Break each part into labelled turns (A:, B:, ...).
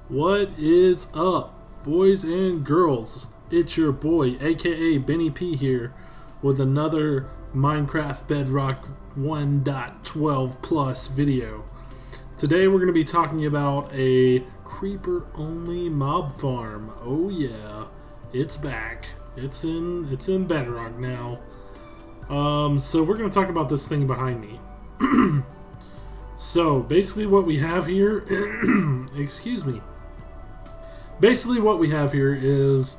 A: What is up, boys and girls? It's your boy, aka Benny P here, with another Minecraft Bedrock 1.12 plus video. Today we're going to be talking about a creeper-only mob farm. Oh yeah, it's back. It's in Bedrock now. So we're going to talk about this thing behind me. So basically what we have here, excuse me. Basically what we have here is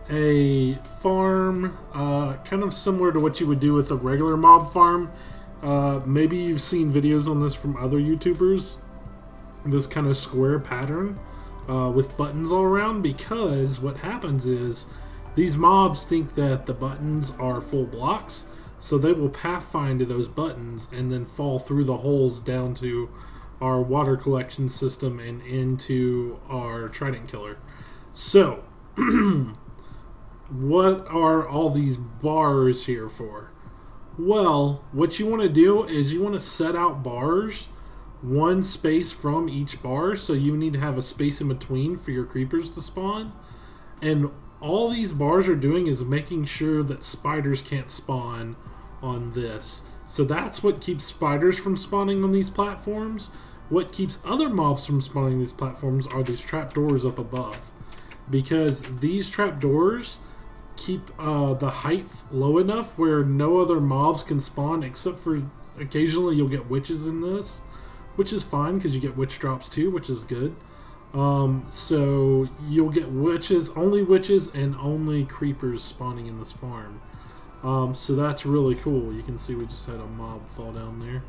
A: a farm, kind of similar to what you would do with a regular mob farm. Maybe you've seen videos on this from other YouTubers. This kind of square pattern with buttons all around, because what happens is these mobs think that the buttons are full blocks, so they will pathfind to those buttons and then fall through the holes down to our water collection system and into our trident killer. So, what are all these bars here for? Well, what you want to do is you want to set out bars one space from each bar, so you need to have a space in between for your creepers to spawn. And all these bars are doing is making sure that spiders can't spawn on this. So that's what keeps spiders from spawning on these platforms. What keeps other mobs from spawning these platforms are these trapdoors up above, because these trapdoors keep the height low enough where no other mobs can spawn, except for occasionally you'll get witches in this, which is fine because you get witch drops too, which is good. So you'll get witches and only creepers spawning in this farm. So that's really cool. You can see we just had a mob fall down there.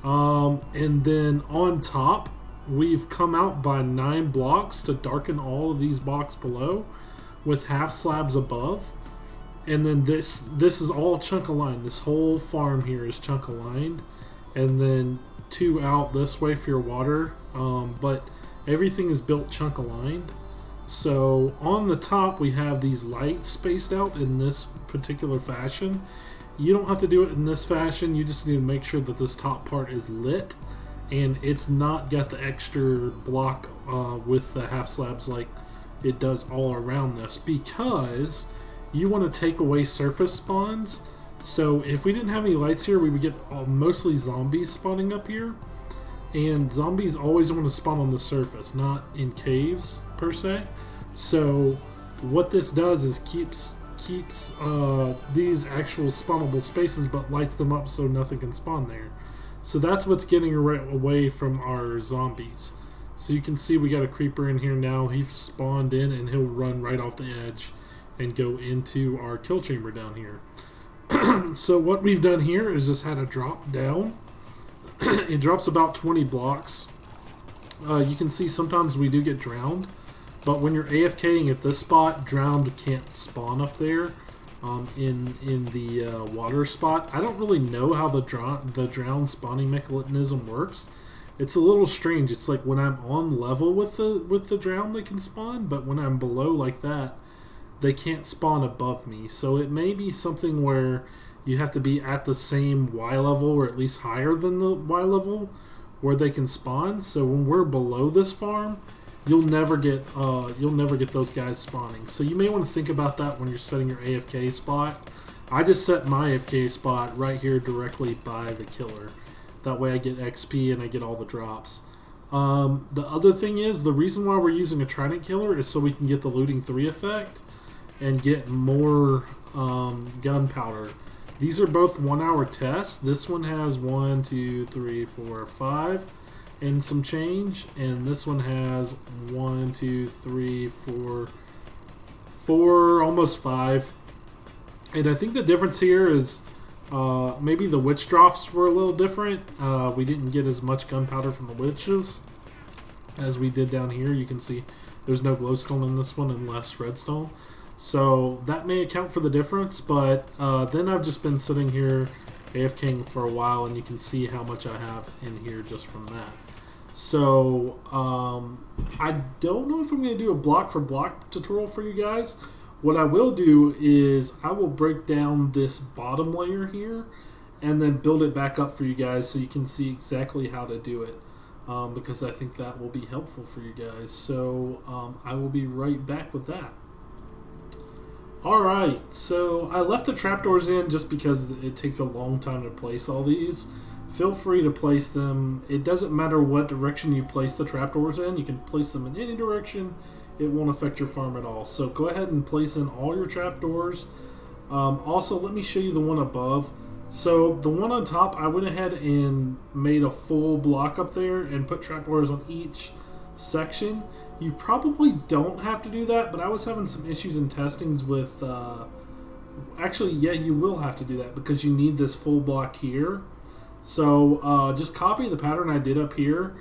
A: And then on top, we've come out by 9 blocks to darken all of these blocks below with half slabs above. And then this is all chunk aligned. This whole farm here is chunk aligned. And then 2 out this way for your water. But everything is built chunk aligned. So on the top we have these lights spaced out in this particular fashion. You don't have to do it in this fashion, you just need to make sure that this top part is lit and it's not got the extra block with the half slabs like it does all around this, because you want to take away surface spawns. So if we didn't have any lights here, we would get mostly zombies spawning up here. And zombies always want to spawn on the surface, not in caves per se. So what this does is keeps these actual spawnable spaces, but lights them up so nothing can spawn there. So that's what's getting away from our zombies. So you can see we got a creeper in here now. He's spawned in and he'll run right off the edge and go into our kill chamber down here. So what we've done here is just had a drop down. It drops about 20 blocks. You can see sometimes we do get drowned, but when you're AFKing at this spot, drowned can't spawn up there in the water spot. I don't really know how the drown spawning mechanism works. It's a little strange. It's like when I'm on level with the drown, they can spawn, but when I'm below like that, they can't spawn above me. So it may be something where you have to be at the same Y level, or at least higher than the Y level, where they can spawn. So when we're below this farm, you'll never get those guys spawning. So you may want to think about that when you're setting your AFK spot. I just set my AFK spot right here directly by the killer. That way I get XP and I get all the drops. The other thing is, the reason why we're using a trident killer is so we can get the looting 3 effect and get more gunpowder. These are both 1-hour tests. This one has 1, 2, 3, 4, 5 and some change, and this one has 1, 2, 3, 4, almost 5. And I think the difference here is maybe the witch drops were a little different. We didn't get as much gunpowder from the witches as we did down here. You can see there's no glowstone in this one and less redstone. So that may account for the difference, but then I've just been sitting here AFKing for a while, and you can see how much I have in here just from that. So I don't know if I'm going to do a block for block tutorial for you guys. What I will do is I will break down this bottom layer here and then build it back up for you guys so you can see exactly how to do it. because I think that will be helpful for you guys. So I will be right back with that. Alright, so I left the trapdoors in just because it takes a long time to place all these. Feel free to place them. It doesn't matter what direction you place the trapdoors in. You can place them in any direction. It won't affect your farm at all. So go ahead and place in all your trapdoors. Also, let me show you the one above. So the one on top, I went ahead and made a full block up there and put trapdoors on each section. You probably don't have to do that, but I was having some issues in testings with... actually, yeah, you will have to do that because you need this full block here. So just copy the pattern I did up here.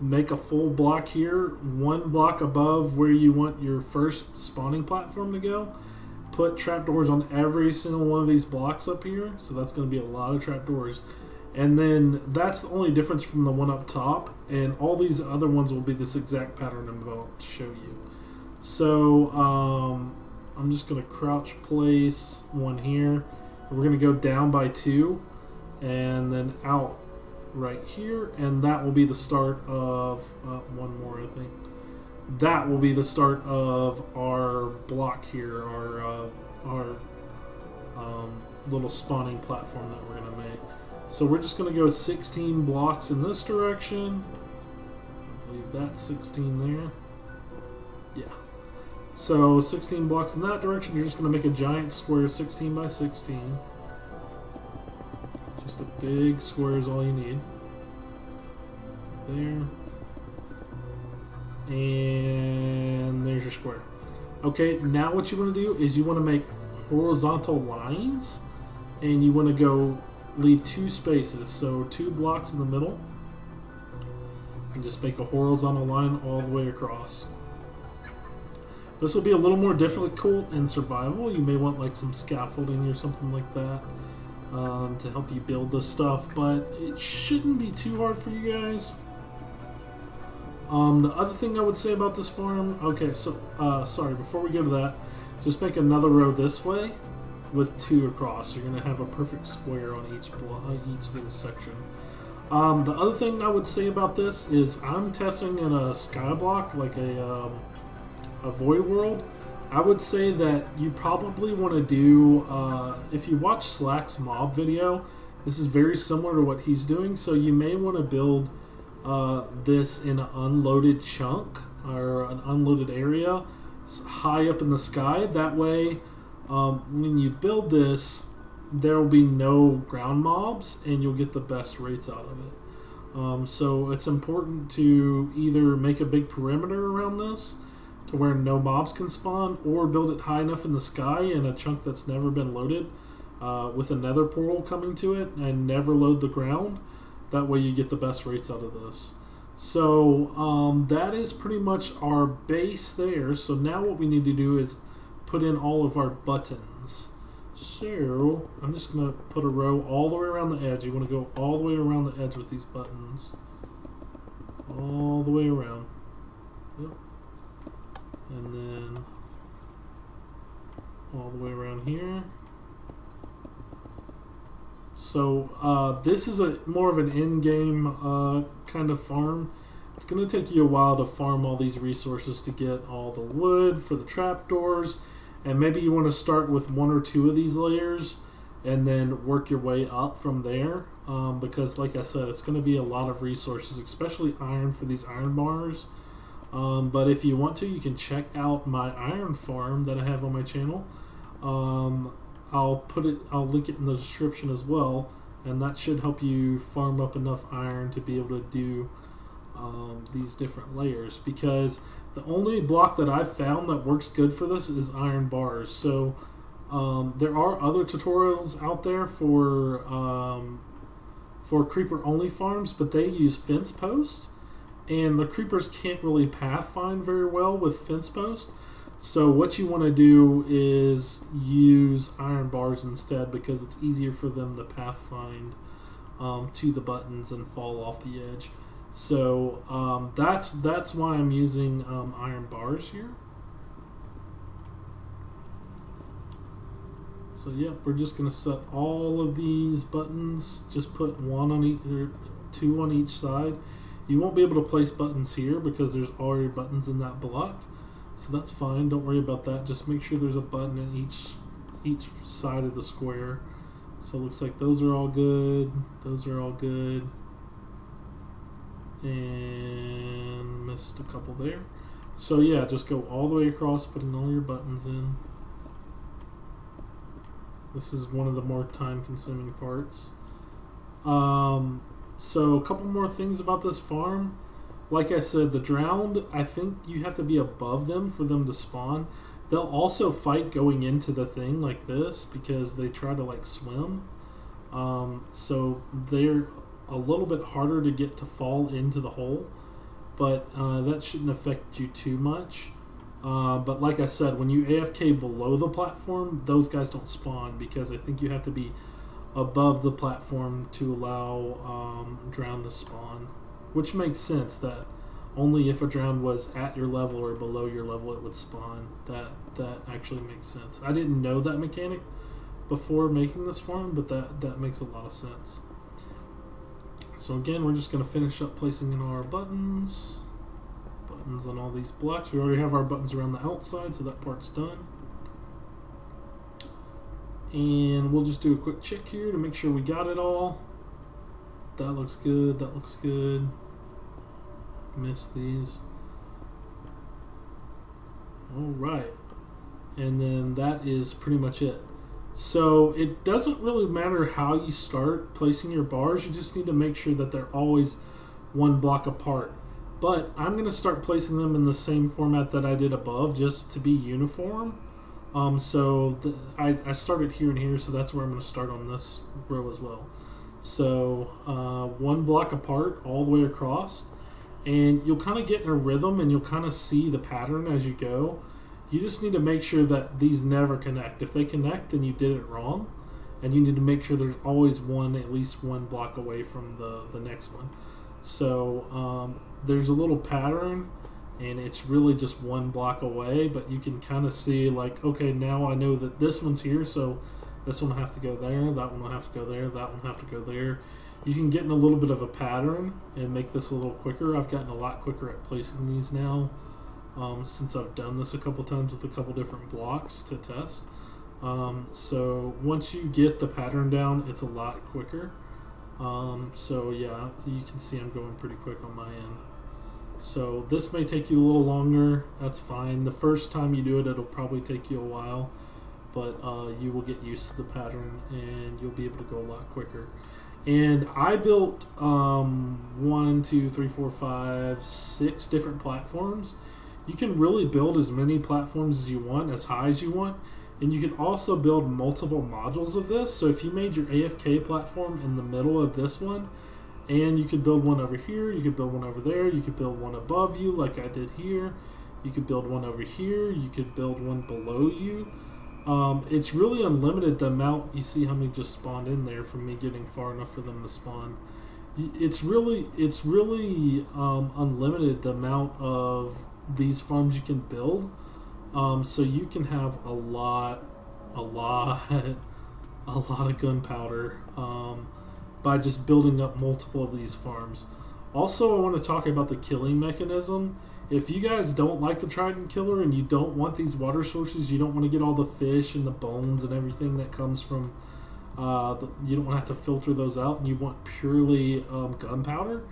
A: Make a full block here, one block above where you want your first spawning platform to go. Put trapdoors on every single one of these blocks up here, so that's going to be a lot of trapdoors. And then that's the only difference from the one up top, and all these other ones will be this exact pattern I'm about to show you. So I'm just going to crouch place one here. We're going to go down by 2 and then out right here, and that will be the start of one more, I think. That will be the start of our block here, our little spawning platform that we're going to make. So we're just going to go 16 blocks in this direction. I believe that's 16 there. Yeah. So 16 blocks in that direction. You're just going to make a giant square 16 by 16. Just a big square is all you need. There. And there's your square. Okay, now what you want to do is you want to make horizontal lines, and you want to go leave 2 spaces, so 2 blocks in the middle, and just make a horizontal line all the way across. This will be a little more difficult in survival. You may want like some scaffolding or something like that to help you build this stuff, but it shouldn't be too hard for you guys. The other thing I would say about this farm, okay, so, sorry, before we go to that, just make another row this way with 2 across. You're going to have a perfect square on each little section. The other thing I would say about this is I'm testing in a skyblock, like a void world. I would say that you probably want to do, if you watch Slack's mob video, this is very similar to what he's doing, so you may want to build this in an unloaded chunk or an unloaded area high up in the sky. That way when you build this, there will be no ground mobs and you'll get the best rates out of it. So it's important to either make a big perimeter around this to where no mobs can spawn, or build it high enough in the sky in a chunk that's never been loaded with a nether portal coming to it, and never load the ground. That way you get the best rates out of this. So that is pretty much our base there. So now what we need to do is put in all of our buttons. So I'm just going to put a row all the way around the edge. You want to go all the way around the edge with these buttons. All the way around. Yep. And then all the way around here. So this is more of an in-game kind of farm. It's going to take you a while to farm all these resources to get all the wood for the trapdoors, and maybe you want to start with 1 or 2 of these layers and then work your way up from there, because like I said, it's going to be a lot of resources, especially iron for these iron bars. But if you want to, you can check out my iron farm that I have on my channel. I'll link it in the description as well, and that should help you farm up enough iron to be able to do these different layers, because the only block that I've found that works good for this is iron bars. So there are other tutorials out there for creeper only farms, but they use fence posts, and the creepers can't really pathfind very well with fence posts. So what you want to do is use iron bars instead, because it's easier for them to pathfind to the buttons and fall off the edge. So that's why I'm using iron bars here. So yeah, we're just going to set all of these buttons, just put 1 on each, or 2 on each side. You won't be able to place buttons here because there's already buttons in that block. So that's fine. Don't worry about that. Just make sure there's a button in each side of the square. So it looks like those are all good. Those are all good. And missed a couple there. So yeah, just go all the way across, putting all your buttons in. This is one of the more time-consuming parts. So a couple more things about this farm. Like I said, the drowned, I think you have to be above them for them to spawn. They'll also fight going into the thing like this because they try to like swim. So they're a little bit harder to get to fall into the hole, but that shouldn't affect you too much. But like I said, when you AFK below the platform, those guys don't spawn because I think you have to be above the platform to allow drowned to spawn, which makes sense that only if a drowned was at your level or below your level it would spawn. That actually makes sense. I didn't know that mechanic before making this farm, but that makes a lot of sense. So again, we're just going to finish up placing in our buttons on all these blocks. We already have our buttons around the outside, so that part's done. And we'll just do a quick check here to make sure we got it all. That looks good. That looks good. Missed these. Alright. And then that is pretty much it. So it doesn't really matter how you start placing your bars. You just need to make sure that they're always one block apart. But I'm going to start placing them in the same format that I did above just to be uniform. I started here and here, so that's where I'm going to start on this row as well. So one block apart all the way across, and you'll kind of get in a rhythm and you'll kind of see the pattern as you go. You just need to make sure that these never connect. If they connect, then you did it wrong, and you need to make sure there's always at least one block away from the next one. So there's a little pattern, and it's really just one block away, but you can kind of see like, okay, now I know that this one's here, so this one will have to go there, that one will have to go there, that one will have to go there. You can get in a little bit of a pattern and make this a little quicker. I've gotten a lot quicker at placing these now since I've done this a couple times with a couple different blocks to test. So once you get the pattern down, it's a lot quicker. So yeah, so you can see I'm going pretty quick on my end. So this may take you a little longer. That's fine. The first time you do it, it'll probably take you a while, but you will get used to the pattern and you'll be able to go a lot quicker. And I built 1, 2, 3, 4, 5, 6 different platforms. You can really build as many platforms as you want, as high as you want. And you can also build multiple modules of this. So if you made your AFK platform in the middle of this one, and you could build one over here, you could build one over there, you could build one above you like I did here, you could build one over here, you could build one below you. It's really unlimited the amount. You see how many just spawned in there from me getting far enough for them to spawn. It's really unlimited the amount of these farms you can build. So you can have a lot of gunpowder by just building up multiple of these farms. Also, I want to talk about the killing mechanism. If you guys don't like the Trident Killer and you don't want these water sources, you don't want to get all the fish and the bones and everything that comes from, you don't want to have to filter those out, and you want purely gunpowder,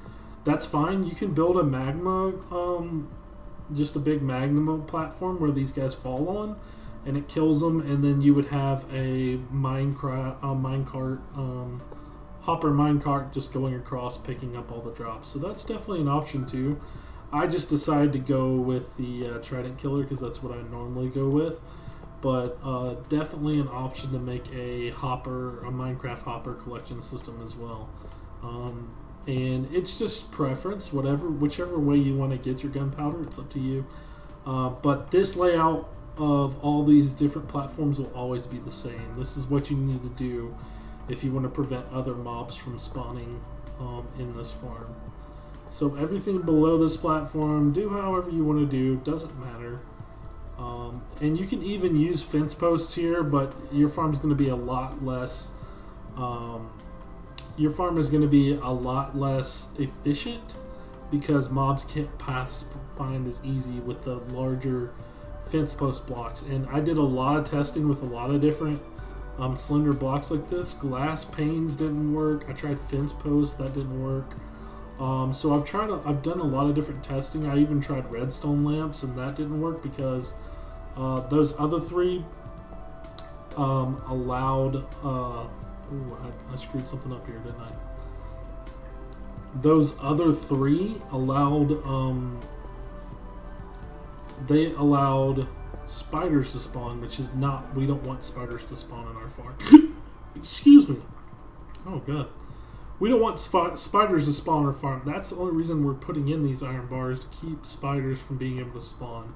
A: that's fine. You can build a magma, just a big magma platform where these guys fall on, and it kills them, and then you would have a hopper minecart just going across picking up all the drops. So that's definitely an option too. I just decided to go with the Trident Killer because that's what I normally go with, but definitely an option to make a Minecraft hopper collection system as well. And it's just preference, whichever way you want to get your gunpowder, it's up to you. But this layout of all these different platforms will always be the same. This is what you need to do if you want to prevent other mobs from spawning in this farm. So everything below this platform, do however you want to do, doesn't matter. And you can even use fence posts here, but your farm's going to be a lot less efficient because mobs can't find as easy with the larger fence post blocks. And I did a lot of testing with a lot of different slender blocks like this. Glass panes didn't work. I tried fence posts, that didn't work. So I've done a lot of different testing. I even tried redstone lamps, and that didn't work because those other three allowed. I screwed something up here, didn't I? Those other three allowed. They allowed spiders to spawn, which is not. We don't want spiders to spawn on our farm. Excuse me. Oh god. We don't want spiders to spawn on our farm. That's the only reason we're putting in these iron bars, to keep spiders from being able to spawn.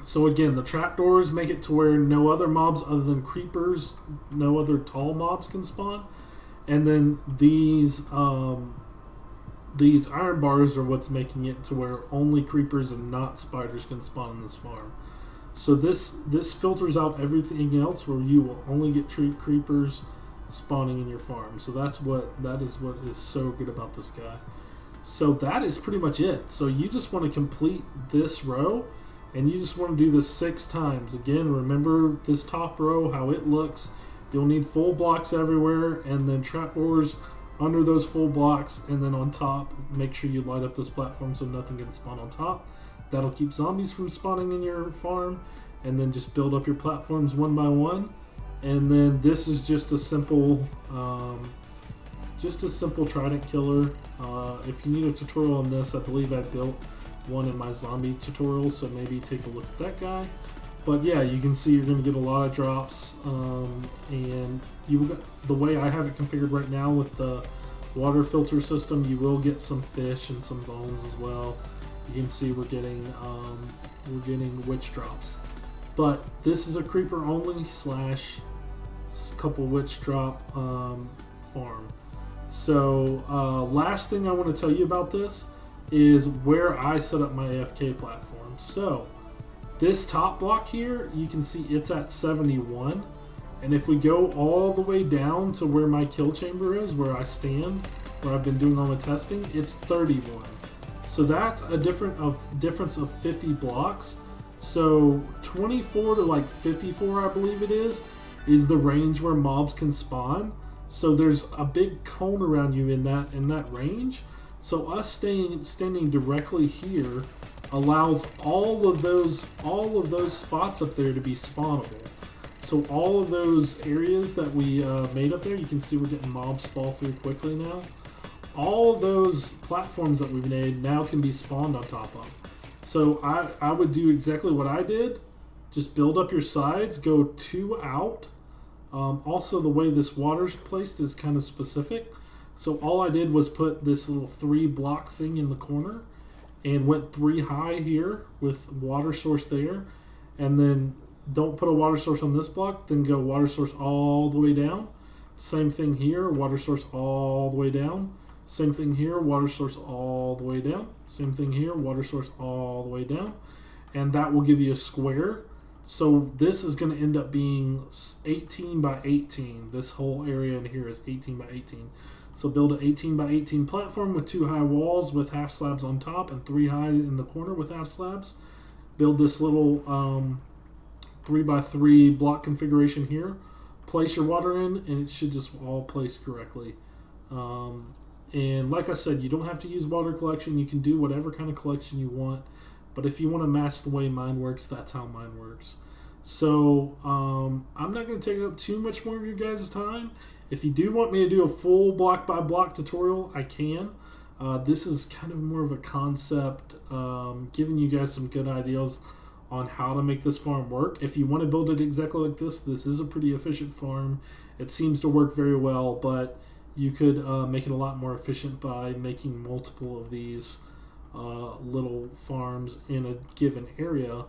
A: So again, the trapdoors make it to where no other mobs other than creepers, no other tall mobs can spawn. And then these iron bars are what's making it to where only creepers and not spiders can spawn on this farm. So this filters out everything else, where you will only get creepers spawning in your farm. So that is what is so good about this guy. So that is pretty much it. So you just want to complete this row, and you just want to do this 6 times. Again, remember this top row, how it looks. You'll need full blocks everywhere, and then trapdoors under those full blocks, and then on top, make sure you light up this platform so nothing can spawn on top. That'll keep zombies from spawning in your farm, and then just build up your platforms one by one. And then this is just a simple trident killer. If you need a tutorial on this, I believe I built one in my zombie tutorial, so maybe take a look at that guy. But yeah, you can see you're going to get a lot of drops, and you will get, the way I have it configured right now with the water filter system, you will get some fish and some bones as well. You can see we're getting witch drops. But this is a creeper only / couple witch drop farm. So last thing I want to tell you about this is where I set up my AFK platform. So this top block here, you can see it's at 71. And if we go all the way down to where my kill chamber is, where I stand, where I've been doing all the testing, it's 31. So that's a difference of 50 blocks. So 24 to like 54, I believe it is the range where mobs can spawn. So there's a big cone around you in that range. So us standing directly here allows all of those spots up there to be spawnable. So all of those areas that we made up there, you can see we're getting mobs fall through quickly now. All of those platforms that we've made now can be spawned on top of. So I would do exactly what I did. Just build up your sides, go 2 out. Also, the way this water's placed is kind of specific. So all I did was put this little 3 block thing in the corner and went 3 high here with water source there. And then don't put a water source on this block, then go water source all the way down. Same thing here, water source all the way down. Same thing here, water source all the way down. Same thing here, water source all the way down. And that will give you a square. So this is going to end up being 18 by 18. This whole area in here is 18 by 18. So build an 18 by 18 platform with 2 high walls with half slabs on top and 3 high in the corner with half slabs. Build this little 3 by 3 block configuration here. Place your water in, and it should just all place correctly. And like I said, you don't have to use water collection. You can do whatever kind of collection you want. But if you want to match the way mine works, that's how mine works. So I'm not going to take up too much more of your guys' time. If you do want me to do a full block by block tutorial, I can. This is kind of more of a concept, giving you guys some good ideas on how to make this farm work. If you want to build it exactly like this is a pretty efficient farm. It seems to work very well, but you could make it a lot more efficient by making multiple of these little farms in a given area,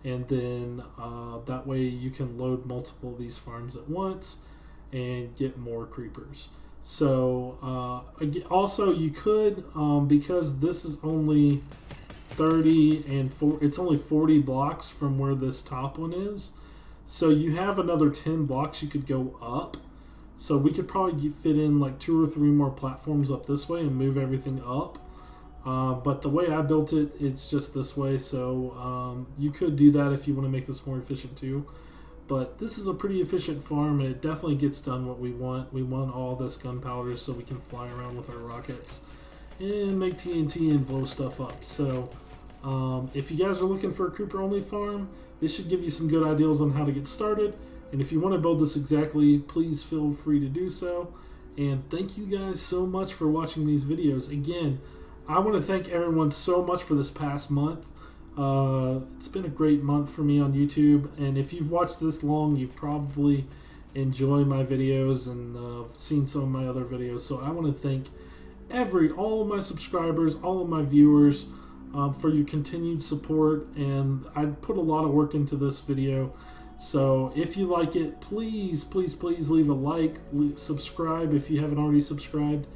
A: and then that way you can load multiple of these farms at once and get more creepers. So also you could, because this is only 30 and 4, it's only 40 blocks from where this top one is, so you have another 10 blocks you could go up. So we could probably fit in like 2 or 3 more platforms up this way and move everything up. But the way I built it, it's just this way. So you could do that if you want to make this more efficient too. But this is a pretty efficient farm, and it definitely gets done what we want. We want all this gunpowder so we can fly around with our rockets and make TNT and blow stuff up. So if you guys are looking for a creeper-only farm, this should give you some good ideas on how to get started. And if you want to build this exactly, please feel free to do so. And thank you guys so much for watching these videos. Again, I want to thank everyone so much for this past month. It's been a great month for me on YouTube, and if you've watched this long, you've probably enjoyed my videos and seen some of my other videos. So I want to thank all of my subscribers, all of my viewers, for your continued support. And I put a lot of work into this video. So if you like it, please, please, please leave a like, subscribe if you haven't already subscribed.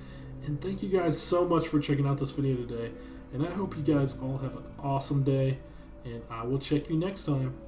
A: And thank you guys so much for checking out this video today. And I hope you guys all have an awesome day, and I will check you next time.